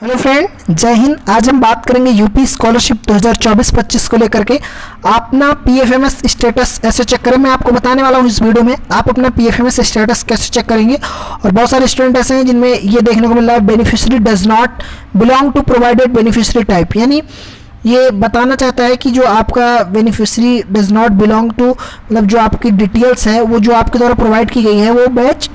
Hello friend, जय हिंद। आज हम बात करेंगे यूपी स्कॉलरशिप 2024-25 को लेकर के। अपना पीएफएमएस स्टेटस ऐसे चेक करें, मैं आपको बताने वाला हूँ इस वीडियो में आप अपना पीएफएमएस स्टेटस कैसे चेक करेंगे। और बहुत सारे स्टूडेंट ऐसे हैं जिनमें ये देखने को मिल रहा है beneficiary does not belong to provided beneficiary type, यानी ये बताना चाहता है कि जो आपका beneficiary does not belong to, मतलब जो आपकी डिटेल्स है वो जो आपके द्वारा प्रोवाइड की गई है वो मैच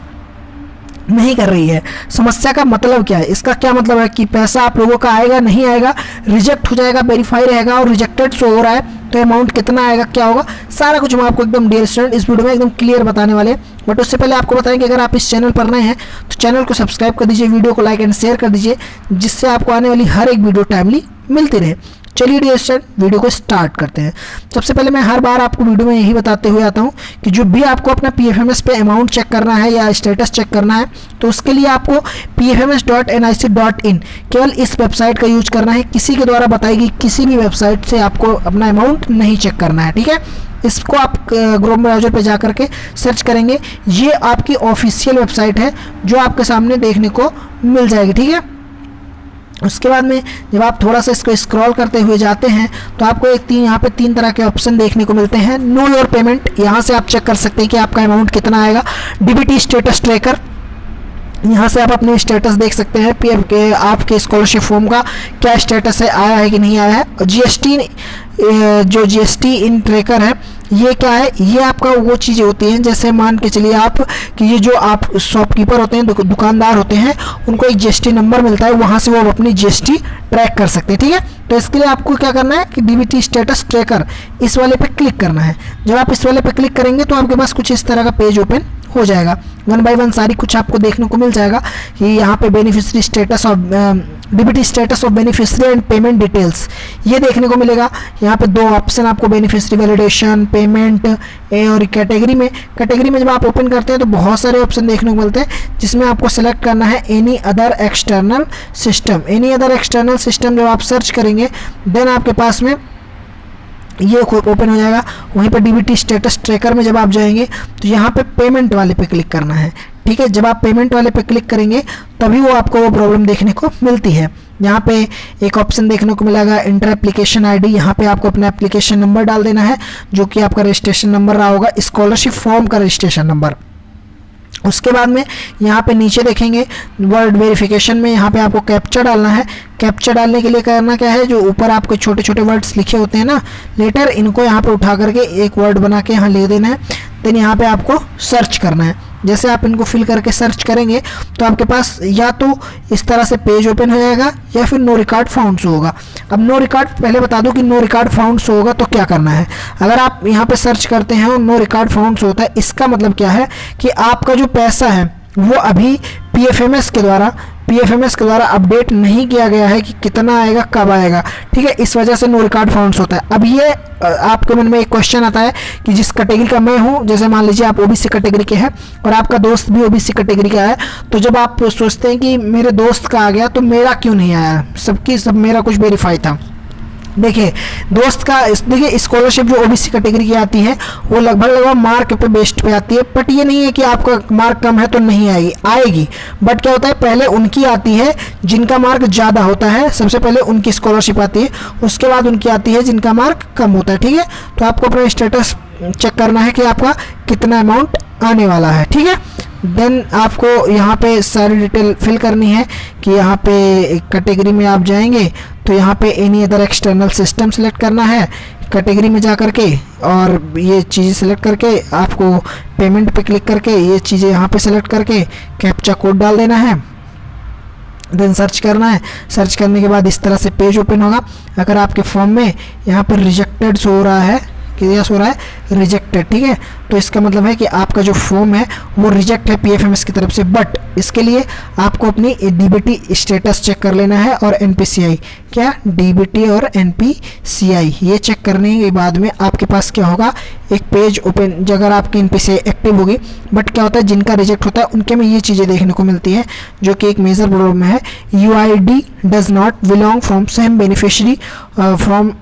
नहीं कर रही है। समस्या का मतलब क्या है, इसका क्या मतलब है कि पैसा आप लोगों का आएगा नहीं आएगा, रिजेक्ट हो जाएगा, वेरीफाई रहेगा और रिजेक्टेड शो हो रहा है तो अमाउंट कितना आएगा, क्या होगा, सारा कुछ हम आपको एकदम डियर स्टूडेंट इस वीडियो में एकदम क्लियर बताने वाले हैं। बट उससे पहले आपको बताएं कि अगर आप इस चैनल पर नए हैं तो चैनल को सब्सक्राइब कर दीजिए, वीडियो को लाइक एंड शेयर कर दीजिए, जिससे आपको आने वाली हर एक वीडियो टाइमली मिलती रहे। चलिए डियर स्टूडेंट वीडियो को स्टार्ट करते हैं। सबसे पहले मैं हर बार आपको वीडियो में यही बताते हुए आता हूं कि जो भी आपको अपना पीएफएमएस पे अमाउंट चेक करना है या स्टेटस चेक करना है तो उसके लिए आपको pfms.nic.in केवल इस वेबसाइट का यूज करना है। किसी के द्वारा बताई गई किसी भी वेबसाइट से आपको अपना अमाउंट नहीं चेक करना है, ठीक है। इसको आप क्रोम ब्राउजर पे जा करके सर्च करेंगे, ये आपकी ऑफिशियल वेबसाइट है जो आपके सामने देखने को मिल जाएगी, ठीक है। उसके बाद में जब आप थोड़ा सा इसको स्क्रॉल करते हुए जाते हैं तो आपको यहाँ पे तीन तरह के ऑप्शन देखने को मिलते हैं। नो योर पेमेंट, यहाँ से आप चेक कर सकते हैं कि आपका अमाउंट कितना आएगा। डीबीटी स्टेटस ट्रैकर, यहाँ से आप अपने स्टेटस देख सकते हैं पीएफ के आपके स्कॉलरशिप फॉर्म का क्या स्टेटस है, आया है कि नहीं आया है। जीएसटी, जो जीएसटी इन ट्रैकर है ये क्या है, ये आपका वो चीज़ें होती हैं जैसे मान के चलिए आप कि ये जो आप शॉपकीपर होते हैं, दुकानदार होते हैं, उनको एक जीएसटी नंबर मिलता है, वहाँ से वो अपनी जीएसटी ट्रैक कर सकते हैं, ठीक है। तो इसके लिए आपको क्या करना है कि डीबीटी स्टेटस ट्रैकर इस वाले पे क्लिक करना है। जब आप इस वाले पे क्लिक करेंगे तो आपके पास कुछ इस तरह का पेज ओपन हो जाएगा। वन बाय वन सारी कुछ आपको देखने को मिल जाएगा कि यहाँ पे बेनिफिशियरी स्टेटस और DBT status of beneficiary and payment details ये देखने को मिलेगा। यहाँ पे दो ऑप्शन आपको बेनिफिशियरी वैलिडेशन, पेमेंट और कैटेगरी में जब आप ओपन करते हैं तो बहुत सारे ऑप्शन देखने को मिलते हैं जिसमें आपको सेलेक्ट करना है any other external system. Any other external system जब आप सर्च करेंगे देन आपके पास में ये ओपन हो जाएगा। वहीं पर डीबीटी स्टेटस ट्रैकर में जब आप जाएंगे तो यहाँ पे पेमेंट वाले पे क्लिक करना है, ठीक है। जब आप पेमेंट वाले पे क्लिक करेंगे तभी वो आपको वो प्रॉब्लम देखने को मिलती है। यहाँ पे एक ऑप्शन देखने को मिलेगा इंटर एप्लीकेशन आईडी, यहाँ पे आपको अपना एप्लीकेशन नंबर डाल देना है जो कि आपका रजिस्ट्रेशन नंबर रहा होगा, स्कॉलरशिप फॉर्म का रजिस्ट्रेशन नंबर। उसके बाद में यहाँ पे नीचे देखेंगे वर्ड वेरिफिकेशन में यहाँ पे आपको कैप्चा डालना है। कैप्चा डालने के लिए करना क्या है, जो ऊपर आपको छोटे छोटे वर्ड्स लिखे होते हैं ना लेटर, इनको यहाँ पे उठा करके एक वर्ड बना के यहाँ ले देना है। देन यहाँ पे आपको सर्च करना है। जैसे आप इनको फिल करके सर्च करेंगे तो आपके पास या तो इस तरह से पेज ओपन हो जाएगा या फिर नो रिकॉर्ड फाउंड शो होगा। अब नो रिकॉर्ड, पहले बता दूं कि नो रिकॉर्ड फाउंड शो होगा तो क्या करना है। अगर आप यहाँ पे सर्च करते हैं और नो रिकॉर्ड फाउंड शो होता है, इसका मतलब क्या है कि आपका जो पैसा है वो अभी पीएफएमएस के द्वारा अपडेट नहीं किया गया है कि कितना आएगा, कब आएगा, ठीक है। इस वजह से नो रिकॉर्ड फाउंड्स होता है। अब ये आपके मन में एक क्वेश्चन आता है कि जिस कैटेगरी का मैं हूँ, जैसे मान लीजिए आप ओबीसी कैटेगरी के हैं और आपका दोस्त भी ओबीसी कैटेगरी का है, तो जब आप सोचते हैं कि मेरे दोस्त का आ गया तो मेरा क्यों नहीं आया, सब मेरा कुछ वेरीफाई था। देखिए दोस्त का, देखिए स्कॉलरशिप जो ओबीसी कैटेगरी की आती है वो लगभग मार्क पे बेस्ड पे आती है। बट ये नहीं है कि आपका मार्क कम है तो नहीं आएगी। बट क्या होता है, पहले उनकी आती है जिनका मार्क ज़्यादा होता है, सबसे पहले उनकी स्कॉलरशिप आती है, उसके बाद उनकी आती है जिनका मार्क कम होता है, ठीक है। तो आपको अपना स्टेटस चेक करना है कि आपका कितना अमाउंट आने वाला है, ठीक है। देन आपको यहाँ पे सारी डिटेल फिल करनी है कि यहाँ पे कैटेगरी में आप जाएंगे तो यहाँ पे any other external system select करना है कैटेगरी में जा करके, और ये चीज़ें सेलेक्ट करके आपको पेमेंट पे क्लिक करके ये चीज़ें यहाँ पे सेलेक्ट करके कैप्चा कोड डाल देना है। देन सर्च करना है। सर्च करने के बाद इस तरह से पेज ओपन होगा। अगर आपके फॉर्म में यहाँ पर रिजेक्टेड शो हो रहा है कि यस हो रहा है रिजेक्टेड, ठीक है, तो इसका मतलब है कि आपका जो फॉर्म है वो रिजेक्ट है पीएफएमएस की तरफ से। बट इसके लिए आपको अपनी डीबीटी स्टेटस चेक कर लेना है और एनपीसीआई, क्या डीबीटी और एनपीसीआई ये चेक करने के बाद में आपके पास क्या होगा, एक पेज ओपन, अगर आपकी एनपीसीआई एक्टिव होगी। बट क्या होता है, जिनका रिजेक्ट होता है उनके में ये चीज़ें देखने को मिलती है जो कि एक मेजर प्रॉब्लम है। UID does not belong from same beneficiary from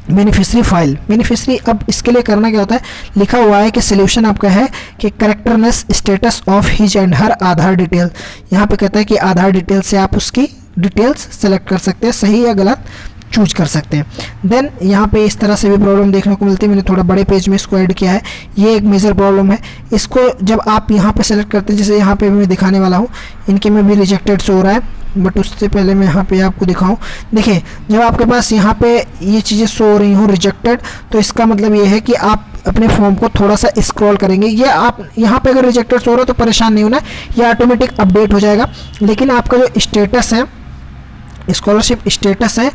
beneficiary file. Beneficiary, अब इसके लिए करना क्या होता है, लिखा हुआ है कि सोल्यूशन आपका है कि correctness status of his and her Aadhaar detail. यहाँ पे कहता है कि आधार डिटेल से आप उसकी डिटेल्स सेलेक्ट कर सकते हैं, सही या गलत चूज कर सकते हैं। देन यहाँ पे इस तरह से भी प्रॉब्लम देखने को मिलती है। मैंने थोड़ा बड़े पेज में इसको ऐड किया है, ये एक मेजर प्रॉब्लम है। इसको जब आप यहाँ पे सेलेक्ट करते हैं, जैसे यहाँ पे मैं दिखाने वाला हूँ, इनके में भी रिजेक्टेड शो हो रहा है, बट उससे पहले मैं यहाँ पे आपको दिखाऊं। देखिए जब आपके पास यहाँ पे ये चीज़ें शो हो रही हो रिजेक्टेड, तो इसका मतलब ये है कि आप अपने फॉर्म को थोड़ा सा स्क्रॉल करेंगे। ये आप यहाँ पे अगर रिजेक्टेड शो हो रहा है तो परेशान नहीं होना, ये ऑटोमेटिक अपडेट हो जाएगा। लेकिन आपका जो स्टेटस है, स्कॉलरशिप स्टेटस है,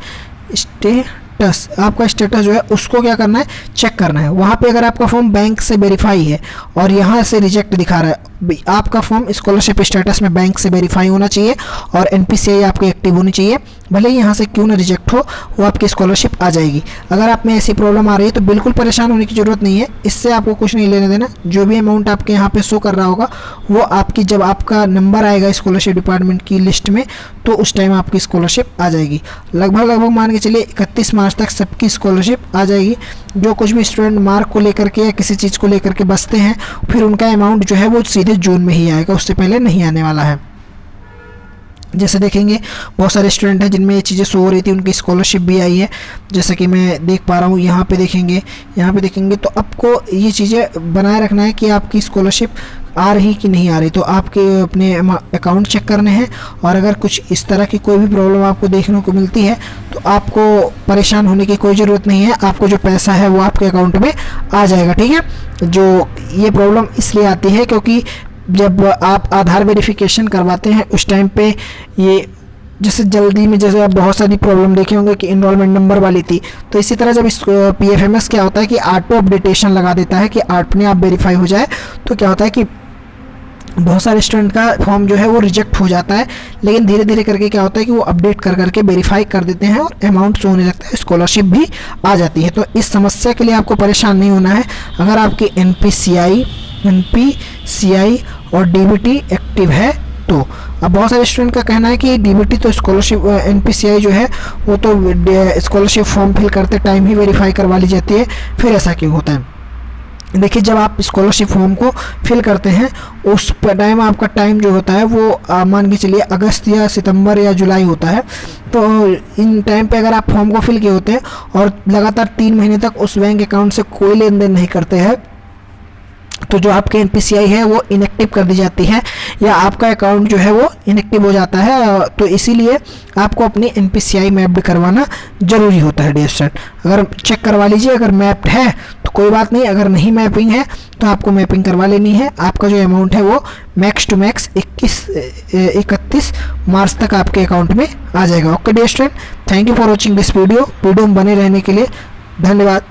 आपका स्टेटस जो है उसको क्या करना है, चेक करना है। वहाँ पे अगर आपका फॉर्म बैंक से वेरीफाई है और यहाँ से रिजेक्ट दिखा रहा है, आपका फॉर्म स्कॉलरशिप स्टेटस में बैंक से वेरीफाई होना चाहिए और NPCI आपकी एक्टिव होनी चाहिए। भले ही यहाँ से क्यों ना रिजेक्ट हो, वो आपकी स्कॉलरशिप आ जाएगी। अगर आप में ऐसी प्रॉब्लम आ रही है तो बिल्कुल परेशान होने की ज़रूरत नहीं है, इससे आपको कुछ नहीं लेने देना। जो भी अमाउंट आपके यहाँ पे शो कर रहा होगा वो आपकी, जब आपका नंबर आएगा स्कॉलरशिप डिपार्टमेंट की लिस्ट में, तो उस टाइम आपकी स्कॉलरशिप आ जाएगी। लगभग मान के चलिए 31 मार्च तक सबकी स्कॉलरशिप आ जाएगी। जो कुछ भी स्टूडेंट मार्क को लेकर के या किसी चीज़ को लेकर के बचते हैं, फिर उनका अमाउंट जो है वो सीधे जून में ही आएगा, उससे पहले नहीं आने वाला है। जैसे देखेंगे बहुत सारे स्टूडेंट हैं जिनमें ये चीज़ें शो हो रही थी, उनकी स्कॉलरशिप भी आई है, जैसे कि मैं देख पा रहा हूँ। यहाँ पे देखेंगे तो आपको ये चीज़ें बनाए रखना है कि आपकी स्कॉलरशिप आ रही कि नहीं आ रही। तो आपके अपने अकाउंट चेक करने हैं, और अगर कुछ इस तरह की कोई भी प्रॉब्लम आपको देखने को मिलती है तो आपको परेशान होने की कोई ज़रूरत नहीं है। आपको जो पैसा है वो आपके अकाउंट में आ जाएगा, ठीक है। जो ये प्रॉब्लम इसलिए आती है क्योंकि जब आप आधार वेरिफिकेशन करवाते हैं उस टाइम पे ये जैसे जल्दी में, जैसे आप बहुत सारी प्रॉब्लम देखे होंगे कि इनरोलमेंट नंबर वाली थी, तो इसी तरह जब इस PFMS क्या होता है कि ऑटो अपडेटेशन लगा देता है कि अपने आप वेरीफाई हो जाए, तो क्या होता है कि बहुत सारे स्टूडेंट का फॉर्म जो है वो रिजेक्ट हो जाता है। लेकिन धीरे धीरे करके क्या होता है कि वो अपडेट कर करके वेरीफाई कर देते हैं और अमाउंट शो होने लगता है, स्कॉलरशिप भी आ जाती है। तो इस समस्या के लिए आपको परेशान नहीं होना है। अगर आपकी NPCI और DBT एक्टिव है तो। अब बहुत सारे स्टूडेंट का कहना है कि DBT तो स्कॉलरशिप, NPCI जो है वो तो स्कॉलरशिप फॉर्म फिल करते टाइम ही वेरीफाई करवा ली जाती है, फिर ऐसा क्यों होता है। देखिए जब आप स्कॉलरशिप फॉर्म को फिल करते हैं उस टाइम आपका टाइम जो होता है वो मान के चलिए अगस्त या सितंबर या जुलाई होता है। तो इन टाइम पे अगर आप फॉर्म को फिल किए होते हैं और लगातार 3 महीने तक उस बैंक अकाउंट से कोई लेन देन नहीं करते हैं, तो जो आपके NPCI है वो इनएक्टिव कर दी जाती है, या आपका अकाउंट जो है वो इनएक्टिव हो जाता है। तो इसीलिए आपको अपनी NPCI मैप्ड करवाना ज़रूरी होता है डियर स्टूडेंट। अगर चेक करवा लीजिए, अगर मैप्ड है तो कोई बात नहीं, अगर नहीं मैपिंग है तो आपको मैपिंग करवा लेनी है। आपका जो अमाउंट है वो मैक्स टू मैक्स 31 मार्च तक आपके अकाउंट में आ जाएगा। Okay dear student, thank you for watching this video में बने रहने के लिए धन्यवाद।